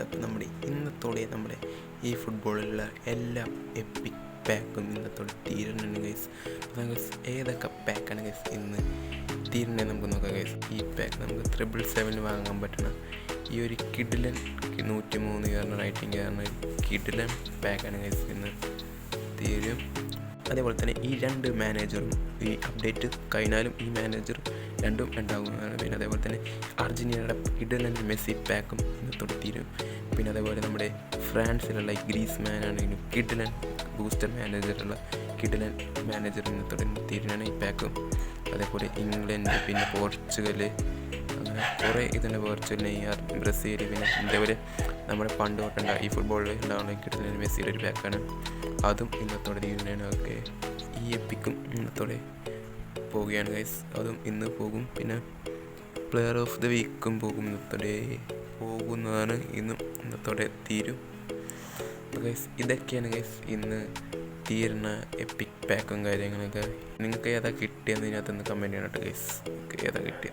അപ്പോൾ നമ്മുടെ ഇന്നത്തോടെ നമ്മുടെ ഈ ഫുട്ബോളിലുള്ള എല്ലാ എപ്പിക് പാക്കും ഇന്നത്തോടെ തീരുന്നുണ്ട് ഗൈസ്. അപ്പോൾ ഗൈസ് ഏതൊക്കെ പാക്കാണ് ഗൈസ് ഇന്ന് തീരുന്നത് നമുക്ക് നോക്കാം ഗൈസ്. ഈ പാക്ക് നമുക്ക് 777 വാങ്ങാൻ പറ്റണ ഈ ഒരു കിഡിലൻ 103 കാരണം റൈറ്റിംഗ് കാരണം കിഡിലൻ പാക്കാണ് ഗൈസ് ഇന്ന് തീരും. അതേപോലെ തന്നെ ഈ രണ്ട് മാനേജറും ഈ അപ്ഡേറ്റ് കഴിഞ്ഞാലും ഈ മാനേജർ രണ്ടും ഉണ്ടാകുന്നതാണ്. പിന്നെ അതേപോലെ തന്നെ അർജൻറ്റീനയുടെ കിഡിലൻ മെസ്സി പാക്കും ഇന്നത്തോടെ തീരും. പിന്നെ അതേപോലെ നമ്മുടെ ഫ്രാൻസിലുള്ള ഗ്രീസ്മാനാണെങ്കിലും കിഡിലൻ ബൂസ്റ്റർ മാനേജറുള്ള കിഡിലൻ മാനേജർ ഇന്നത്തോടെ തീരുന്നതാണ് ഈ പാക്കും. അതേപോലെ ഇംഗ്ലണ്ട്, പിന്നെ പോർച്ചുഗൽ, അങ്ങനെ കുറേ ഇതിൻ്റെ പോർച്ചുഗൽ, നെയ്യാർ, ബ്രസീൽ, പിന്നെ ഇതേപോലെ നമ്മുടെ പണ്ട് തൊട്ടുണ്ട ഈ ഫുട്ബോളിൽ ഉണ്ടാകുന്ന കിഡിലൻ മെസ്സിയുടെ ഒരു പാക്കാണ്. അതും ഇന്നത്തോടെ തീരുന്നതാണ്. ഓക്കെ, ഈ എപ്പിക്കും ഇന്നത്തോടെ പോവുകയാണ് ഗൈസ്. അതും ഇന്ന് പോകും. പിന്നെ പ്ലെയർ ഓഫ് ദ വീക്കും പോകും, ഇന്നത്തോടെ പോകുന്നതാണ്. ഇന്നത്തോടെ തീരും ഗൈസ്. ഇതൊക്കെയാണ് ഗൈസ് ഇന്ന് തീരുന്ന എപ്പിക് പാക്കും കാര്യങ്ങളൊക്കെ. നിങ്ങൾക്ക് ഏതാ കിട്ടിയെന്ന് ഇതിനകത്ത് കമൻറ്റ് ചെയ്യണം കേട്ടോ ഗൈസ്. ഏതാ കിട്ടിയത്?